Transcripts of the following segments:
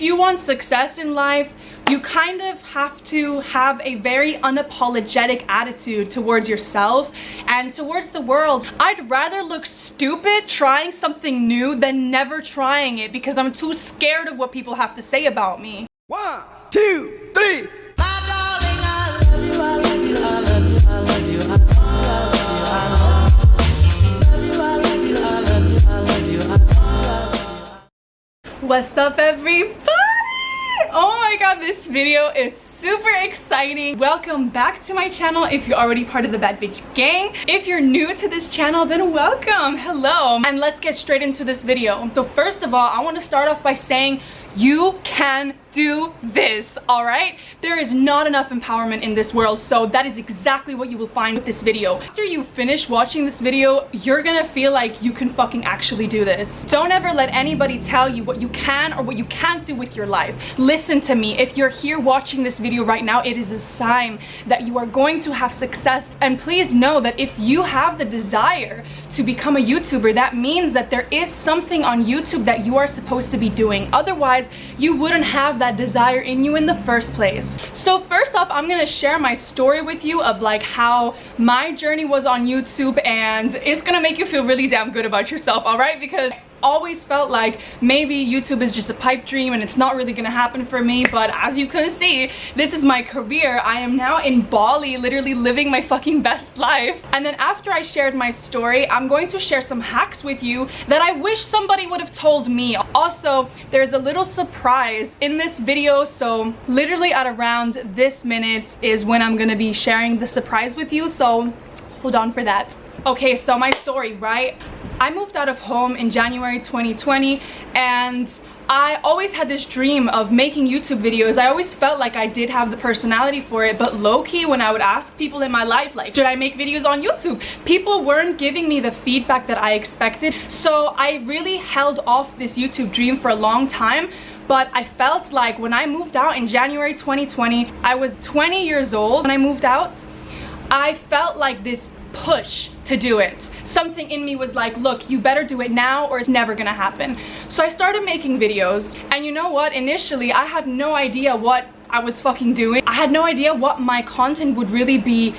If you want success in life, you kind of have to have a very unapologetic attitude towards yourself and towards the world. I'd rather look stupid trying something new than never trying it because I'm too scared of what people have to say about me. 1, 2, 3. What's up, everybody? Oh my god, this video is super exciting. Welcome back to my channel if you're already part of the Bad Bitch gang. If you're new to this channel, then welcome. Hello, and let's get straight into this video. So first of all, I want to start off by saying you can do this, all right? There is not enough empowerment in this world, so that is exactly what you will find with this video. After you finish watching this video, you're gonna feel like you can fucking actually do this. Don't ever let anybody tell you what you can or what you can't do with your life. Listen to me. If you're here watching this video right now, it is a sign that you are going to have success. And please know that if you have the desire to become a YouTuber, that means that there is something on YouTube that you are supposed to be doing. Otherwise, you wouldn't have that desire in you in the first place. So first off, I'm gonna share my story with you of like how my journey was on YouTube, and it's gonna make you feel really damn good about yourself, all right? Because always felt like maybe YouTube is just a pipe dream and it's not really gonna happen for me, but as you can see, this is my career. I am now in Bali, literally living my fucking best life. And then after I shared my story, I'm going to share some hacks with you that I wish somebody would have told me. Also, there's a little surprise in this video, so literally at around this minute is when I'm gonna be sharing the surprise with you, so hold on for that. Okay, so my story, right? I moved out of home in January 2020, and I always had this dream of making YouTube videos. I always felt like I did have the personality for it, but low-key when I would ask people in my life, like, should I make videos on YouTube? People weren't giving me the feedback that I expected, so I really held off this YouTube dream for a long time. But I felt like when I moved out in January 2020, I was 20 years old when I moved out. I felt like this push to do it. Something in me was like, look, you better do it now or it's never gonna happen. So I started making videos, and you know what? Initially, I had no idea what I was fucking doing. I had no idea what my content would really be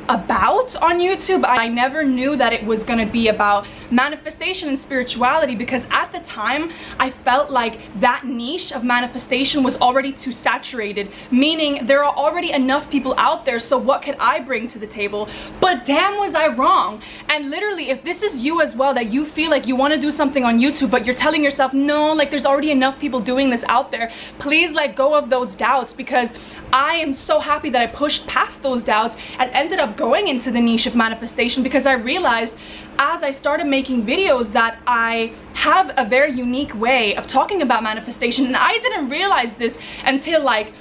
about on YouTube. I never knew that it was gonna be about manifestation and spirituality, because at the time I felt like that niche of manifestation was already too saturated, meaning there are already enough people out there, so what could I bring to the table? But damn, was I wrong. And literally, if this is you as well, that you feel like you want to do something on YouTube but you're telling yourself, no, like there's already enough people doing this out there, please let go of those doubts, because I am so happy that I pushed past those doubts and ended up going into the niche of manifestation, because I realized as I started making videos that I have a very unique way of talking about manifestation, and I didn't realize this until like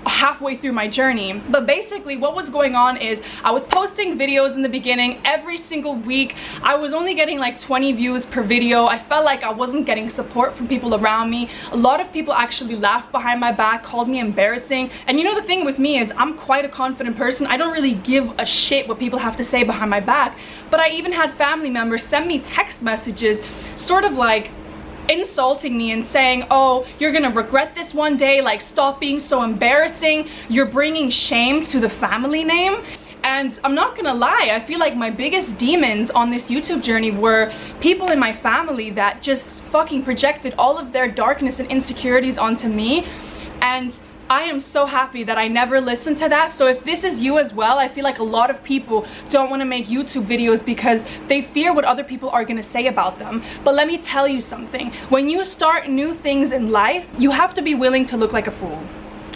halfway through my journey. But basically what was going on is I was posting videos in the beginning every single week. I was only getting like 20 views per video. I felt like I wasn't getting support from people around me. A lot of people actually laughed behind my back, called me embarrassing. And you know, the thing with me is I'm quite a confident person. I don't really give a shit what people have to say behind my back. But I even had family members send me text messages sort of like insulting me and saying, oh, you're gonna regret this one day, like stop being so embarrassing, you're bringing shame to the family name. And I'm not gonna lie, I feel like my biggest demons on this YouTube journey were people in my family that just fucking projected all of their darkness and insecurities onto me. And I am so happy that I never listened to that. So if this is you as well, I feel like a lot of people don't want to make YouTube videos because they fear what other people are going to say about them. But let me tell you something. When you start new things in life, you have to be willing to look like a fool.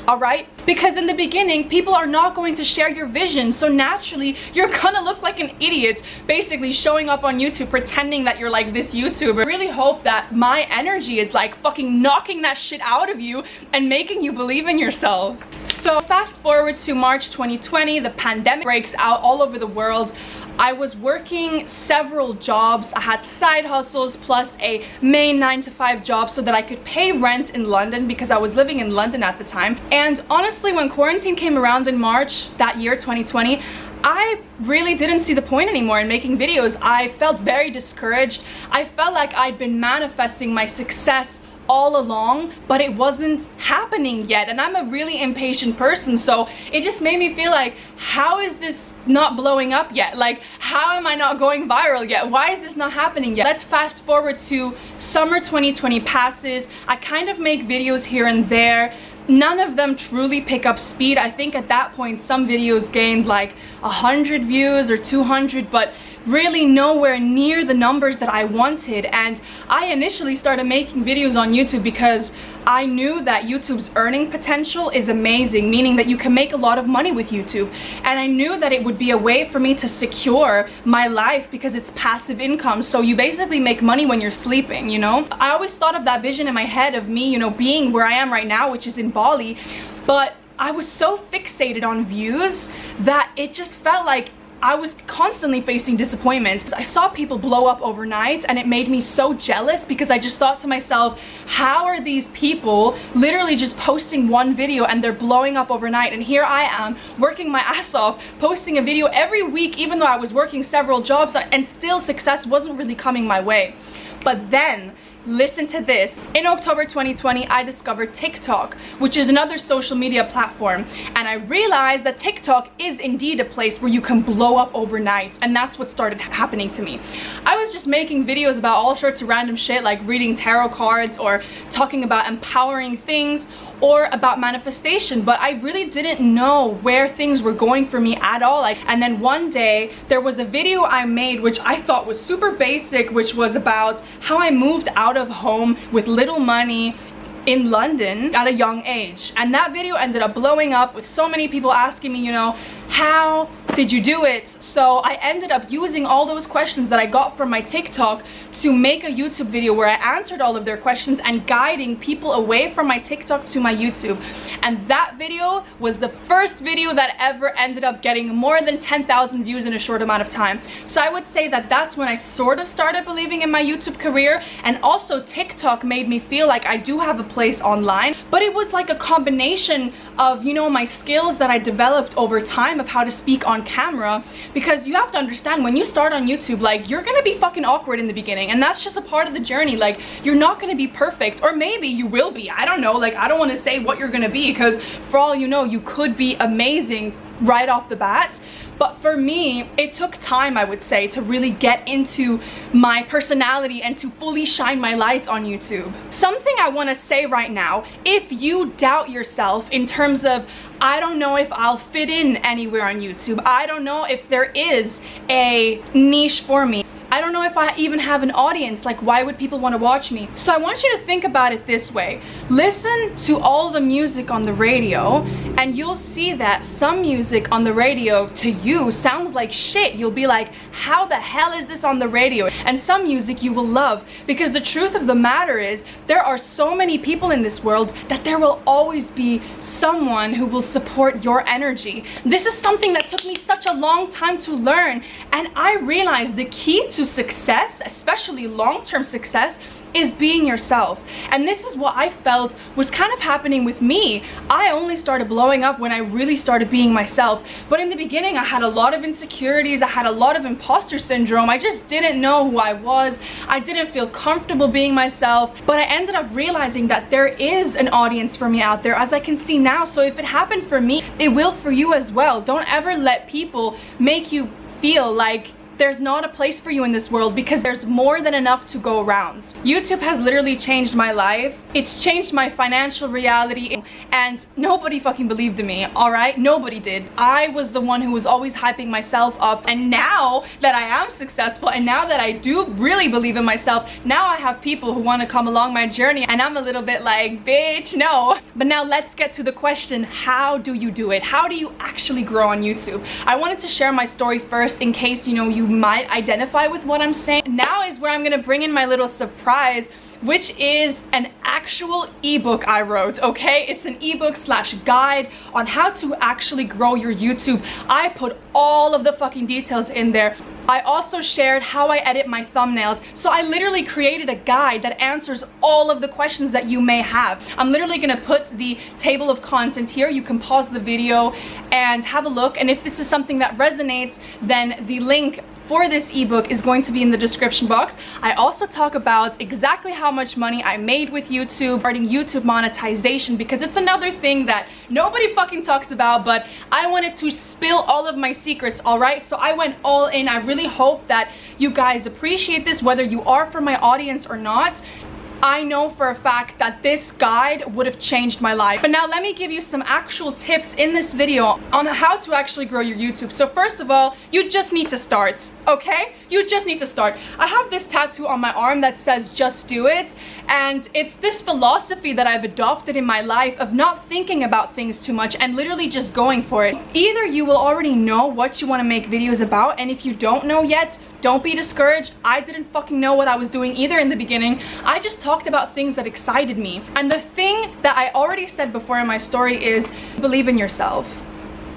All right? Because in the beginning, people are not going to share your vision, so naturally you're gonna look like an idiot basically showing up on YouTube pretending that you're like this YouTuber. I really hope that my energy is like fucking knocking that shit out of you and making you believe in yourself. So fast forward to March 2020, the pandemic breaks out all over the world. I was working several jobs. I had side hustles plus a main 9-to-5 job so that I could pay rent in London, because I was living in London at the time. And honestly, when quarantine came around in March that year, 2020, I really didn't see the point anymore in making videos. I felt very discouraged. I felt like I'd been manifesting my success all along, but it wasn't happening yet. And I'm a really impatient person, so it just made me feel like, how is this not blowing up yet? Like, how am I not going viral yet? Why is this not happening yet? Let's fast forward to summer 2020 passes. I kind of make videos here and there. None of them truly pick up speed. I think at that point some videos gained like 100 views or 200, but really nowhere near the numbers that I wanted. And I initially started making videos on YouTube because I knew that YouTube's earning potential is amazing, meaning that you can make a lot of money with YouTube. And I knew that it would be a way for me to secure my life because it's passive income. So you basically make money when you're sleeping, you know? I always thought of that vision in my head of me, you know, being where I am right now, which is in Bali. But I was so fixated on views that it just felt like I was constantly facing disappointment. I saw people blow up overnight and it made me so jealous because I just thought to myself, how are these people literally just posting one video and they're blowing up overnight? And here I am working my ass off, posting a video every week, even though I was working several jobs, and still success wasn't really coming my way. But then, listen to this. In October 2020, I discovered TikTok, which is another social media platform. And I realized that TikTok is indeed a place where you can blow up overnight. And that's what started happening to me. I was just making videos about all sorts of random shit, like reading tarot cards or talking about empowering things or about manifestation, but I really didn't know where things were going for me at all. And then one day there was a video I made which I thought was super basic, which was about how I moved out of home with little money in London at a young age. And that video ended up blowing up with so many people asking me, you know, how did you do it? So I ended up using all those questions that I got from my TikTok to make a YouTube video where I answered all of their questions and guiding people away from my TikTok to my YouTube. And that video was the first video that ever ended up getting more than 10,000 views in a short amount of time. So I would say that that's when I sort of started believing in my YouTube career. And also TikTok made me feel like I do have a place online, but it was like a combination of, you know, my skills that I developed over time of how to speak on camera. Because you have to understand, when you start on YouTube, like, you're gonna be fucking awkward in the beginning, and that's just a part of the journey. Like, you're not gonna be perfect, or maybe you will be, I don't know. Like, I don't want to say what you're gonna be, because for all you know, you could be amazing right off the bat. But for me, it took time, I would say, to really get into my personality and to fully shine my lights on YouTube. Something I want to say right now, if you doubt yourself in terms of, I don't know if I'll fit in anywhere on YouTube, I don't know if there is a niche for me, I don't know if I even have an audience, like, why would people want to watch me? So I want you to think about it this way. Listen to all the music on the radio and you'll see that some music on the radio to you sounds like shit. You'll be like, how the hell is this on the radio? And some music you will love, because the truth of the matter is there are so many people in this world that there will always be someone who will support your energy. This is something that took me such a long time to learn, and I realized the key to success, especially long-term success, is being yourself. And this is what I felt was kind of happening with me. I only started blowing up when I really started being myself. But in the beginning, I had a lot of insecurities. I had a lot of imposter syndrome. I just didn't know who I was. I didn't feel comfortable being myself. But I ended up realizing that there is an audience for me out there, as I can see now. So if it happened for me, it will for you as well. Don't ever let people make you feel like there's not a place for you in this world, because there's more than enough to go around. YouTube has literally changed my life. It's changed my financial reality, and nobody fucking believed in me, alright? Nobody did. I was the one who was always hyping myself up, and now that I am successful, and now that I do really believe in myself, now I have people who want to come along my journey, and I'm a little bit like, bitch, no. But now let's get to the question, how do you do it? How do you actually grow on YouTube? I wanted to share my story first in case, you know, you might identify with what I'm saying. Now is where I'm gonna bring in my little surprise, which is an actual ebook I wrote, okay? It's an ebook slash guide on how to actually grow your YouTube. I put all of the fucking details in there. I also shared how I edit my thumbnails. So I literally created a guide that answers all of the questions that you may have. I'm literally gonna put the table of content here. You can pause the video and have a look. And if this is something that resonates, then the link for this ebook is going to be in the description box. I also talk about exactly how much money I made with YouTube, regarding YouTube monetization, because it's another thing that nobody fucking talks about, but I wanted to spill all of my secrets, alright? So I went all in. I really hope that you guys appreciate this, whether you are from my audience or not. I know for a fact that this guide would have changed my life. But now let me give you some actual tips in this video on how to actually grow your YouTube. So first of all, you just need to start, okay? You just need to start. I have this tattoo on my arm that says just do it, and it's this philosophy that I've adopted in my life of not thinking about things too much and literally just going for it. Either you will already know what you want to make videos about, and if you don't know yet, don't be discouraged. I didn't fucking know what I was doing either in the beginning. I just talked about things that excited me. And the thing that I already said before in my story is believe in yourself.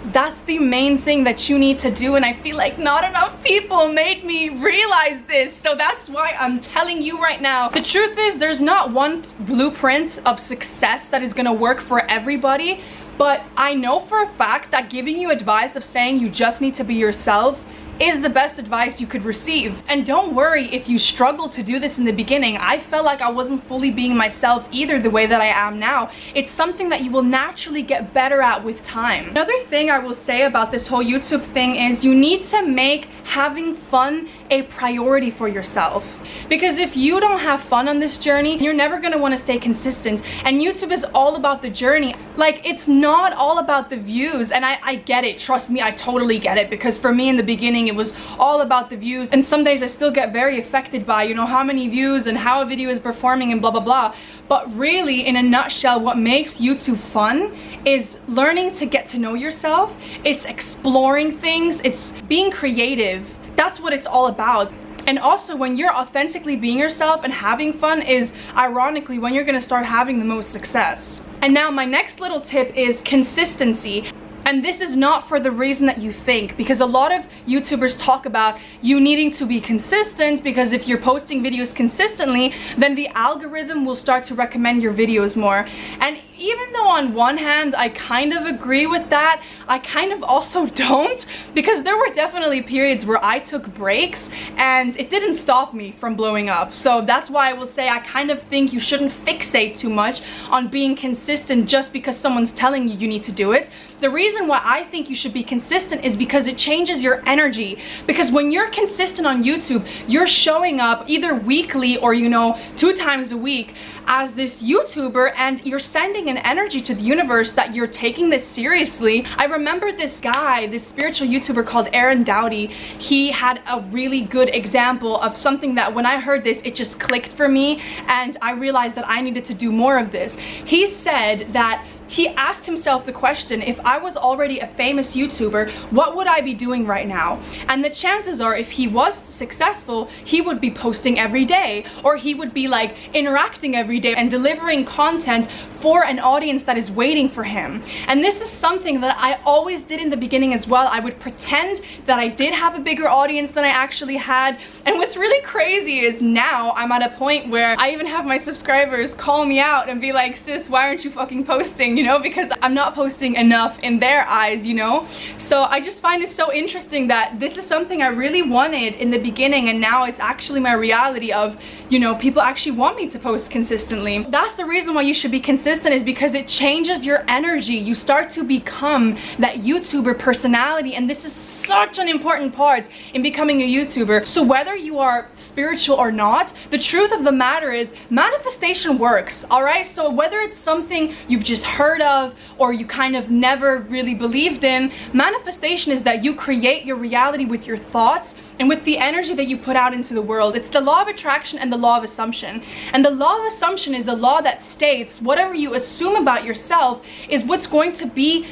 That's the main thing that you need to do, and I feel like not enough people made me realize this. So that's why I'm telling you right now. The truth is, there's not one blueprint of success that is gonna work for everybody, but I know for a fact that giving you advice of saying you just need to be yourself is the best advice you could receive. And don't worry if you struggle to do this in the beginning. I felt like I wasn't fully being myself either the way that I am now. It's something that you will naturally get better at with time. Another thing I will say about this whole YouTube thing is you need to make having fun a priority for yourself. Because if you don't have fun on this journey, you're never gonna wanna stay consistent. And YouTube is all about the journey. Like, it's not all about the views. And I get it, trust me, I totally get it. Because for me in the beginning, it was all about the views, and some days I still get very affected by, you know, how many views and how a video is performing and blah blah blah. But really, in a nutshell, what makes YouTube fun is learning to get to know yourself. It's exploring things, it's being creative. That's what it's all about. And also, when you're authentically being yourself and having fun is ironically when you're gonna start having the most success. And now my next little tip is consistency. And this is not for the reason that you think, because a lot of YouTubers talk about you needing to be consistent, because if you're posting videos consistently, then the algorithm will start to recommend your videos more. And even though on one hand I kind of agree with that, I kind of also don't, because there were definitely periods where I took breaks and it didn't stop me from blowing up. So that's why I will say I kind of think you shouldn't fixate too much on being consistent just because someone's telling you need to do it. The reason why I think you should be consistent is because it changes your energy. Because when you're consistent on YouTube, you're showing up either weekly or, you know, 2 times a week as this YouTuber, and you're sending an energy to the universe that you're taking this seriously. I remember this guy, this spiritual YouTuber called Aaron Dowdy. He had a really good example of something that when I heard this, it just clicked for me, and I realized that I needed to do more of this. He said that he asked himself the question, if I was already a famous YouTuber, what would I be doing right now? And the chances are, if he was successful, he would be posting every day, or he would be like interacting every day and delivering content for an audience that is waiting for him. And this is something that I always did in the beginning as well. I would pretend that I did have a bigger audience than I actually had. And what's really crazy is now I'm at a point where I even have my subscribers call me out and be like, sis, why aren't you fucking posting? You know, because I'm not posting enough in their eyes, you know? So I just find it so interesting that this is something I really wanted in the beginning, and now it's actually my reality of, you know, people actually want me to post consistently. That's the reason why you should be consistent, is because it changes your energy. You start to become that YouTuber personality, and this is such an important part in becoming a YouTuber. So whether you are spiritual or not, the truth of the matter is manifestation works, all right? So whether it's something you've just heard of or you kind of never really believed in, manifestation is that you create your reality with your thoughts and with the energy that you put out into the world. It's the law of attraction and the law of assumption. And the law of assumption is the law that states whatever you assume about yourself is what's going to be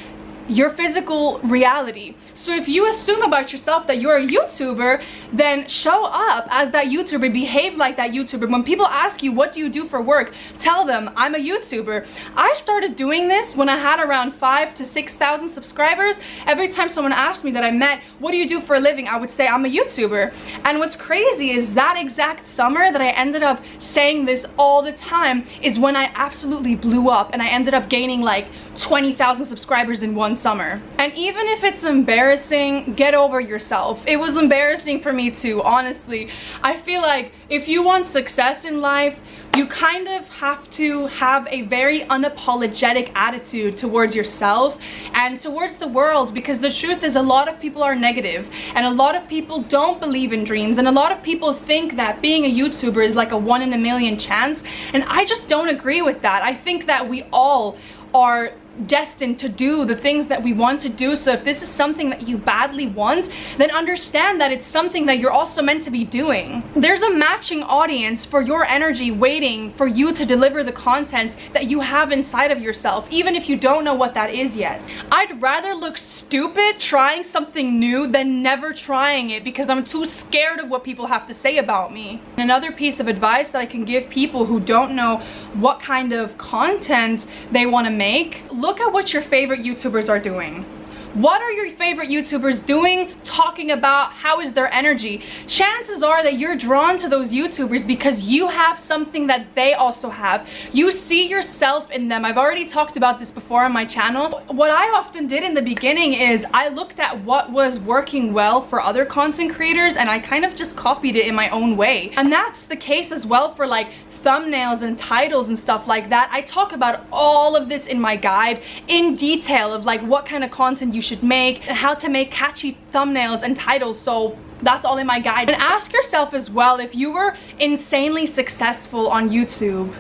your physical reality. So if you assume about yourself that you're a YouTuber, then show up as that YouTuber, behave like that YouTuber. When people ask you, what do you do for work? Tell them, I'm a YouTuber. I started doing this when I had around 5,000 to 6,000 subscribers. Every time someone asked me that I met, what do you do for a living? I would say, I'm a YouTuber. And what's crazy is that exact summer that I ended up saying this all the time is when I absolutely blew up, and I ended up gaining like 20,000 subscribers in one one summer. And even if it's embarrassing, get over yourself. It was embarrassing for me too, honestly. I feel like if you want success in life, you kind of have to have a very unapologetic attitude towards yourself and towards the world, because the truth is a lot of people are negative and a lot of people don't believe in dreams, and a lot of people think that being a YouTuber is like a 1 in a million chance, and I just don't agree with that. I think that we all are destined to do the things that we want to do. So if this is something that you badly want, then understand that it's something that you're also meant to be doing. There's a matching audience for your energy waiting for you to deliver the content that you have inside of yourself, even if you don't know what that is yet. I'd rather look stupid trying something new than never trying it because I'm too scared of what people have to say about me. Another piece of advice that I can give people who don't know what kind of content they want to make: look at what your favorite YouTubers are doing. What are your favorite YouTubers doing, talking about? How is their energy? Chances are that you're drawn to those YouTubers because you have something that they also have. You see yourself in them. I've already talked about this before on my channel. What I often did in the beginning is I looked at what was working well for other content creators and I kind of just copied it in my own way. And that's the case as well for like thumbnails and titles and stuff like that. I talk about all of this in my guide in detail of like what kind of content you should make and how to make catchy thumbnails and titles. So that's all in my guide. And ask yourself as well, if you were insanely successful on YouTube,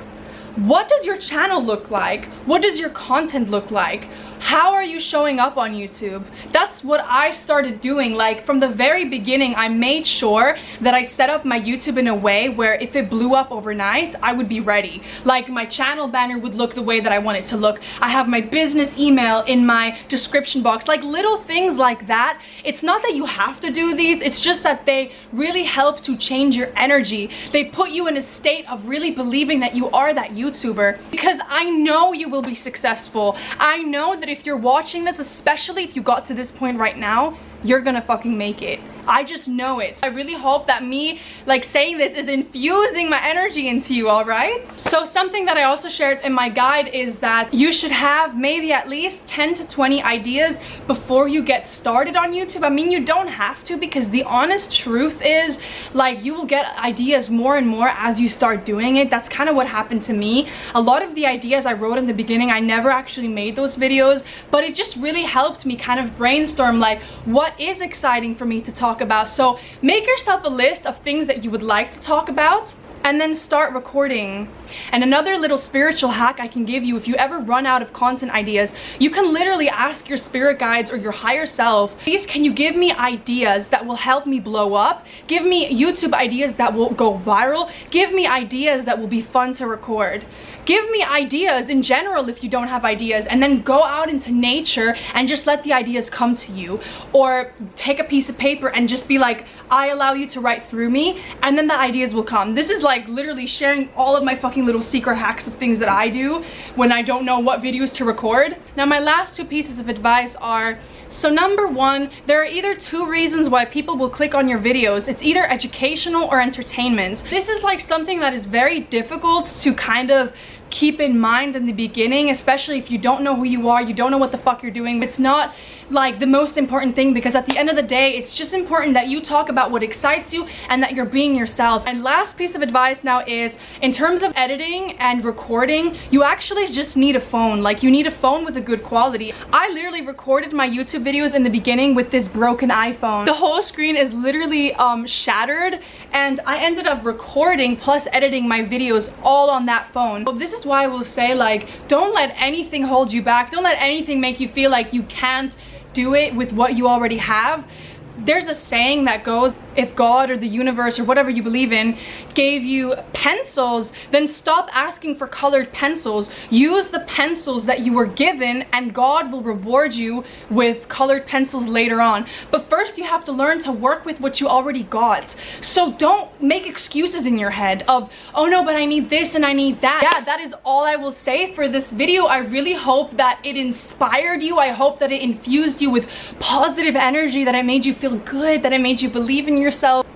what does your channel look like? What does your content look like? How are you showing up on YouTube? That's what I started doing. Like from the very beginning, I made sure that I set up my YouTube in a way where if it blew up overnight, I would be ready. Like my channel banner would look the way that I want it to look. I have my business email in my description box, like little things like that. It's not that you have to do these, it's just that they really help to change your energy. They put you in a state of really believing that you are that YouTuber, because I know you will be successful. I know that if you're watching this, especially if you got to this point right now, you're gonna fucking make it. I just know it. I really hope that me like saying this is infusing my energy into you, all right? So something that I also shared in my guide is that you should have maybe at least 10 to 20 ideas before you get started on YouTube. I mean, you don't have to, because the honest truth is like you will get ideas more and more as you start doing it. That's kind of what happened to me. A lot of the ideas I wrote in the beginning, I never actually made those videos, but it just really helped me kind of brainstorm like what is exciting for me to talk about. So make yourself a list of things that you would like to talk about and then start recording. And another little spiritual hack I can give you, if you ever run out of content ideas, you can literally ask your spirit guides or your higher self, please can you give me ideas that will help me blow up? Give me YouTube ideas that will go viral. Give me ideas that will be fun to record. Give me ideas in general if you don't have ideas, and then go out into nature and just let the ideas come to you. Or take a piece of paper and just be like, I allow you to write through me, and then the ideas will come. This is like literally sharing all of my fucking little secret hacks of things that I do when I don't know what videos to record. Now my last two pieces of advice are, so number one, there are either two reasons why people will click on your videos. It's either educational or entertainment. This is like something that is very difficult to kind of keep in mind in the beginning, especially if you don't know who you are, you don't know what the fuck you're doing. It's not like the most important thing, because at the end of the day, it's just important that you talk about what excites you and that you're being yourself. And last piece of advice now is, in terms of editing and recording, you actually just need a phone. Like you need a phone with a good quality. I literally recorded my YouTube videos in the beginning with this broken iPhone. The whole screen is literally shattered, and I ended up recording plus editing my videos all on that phone. So this is why I will say, like, don't let anything hold you back. Don't let anything make you feel like you can't do it with what you already have. There's a saying that goes, if God or the universe or whatever you believe in gave you pencils, then stop asking for colored pencils. Use the pencils that you were given, and God will reward you with colored pencils later on. But first you have to learn to work with what you already got. So don't make excuses in your head of, oh no, but I need this and I need that. Yeah, that is all I will say for this video. I really hope that it inspired you. I hope that it infused you with positive energy, that it made you feel good, that it made you believe in yourself.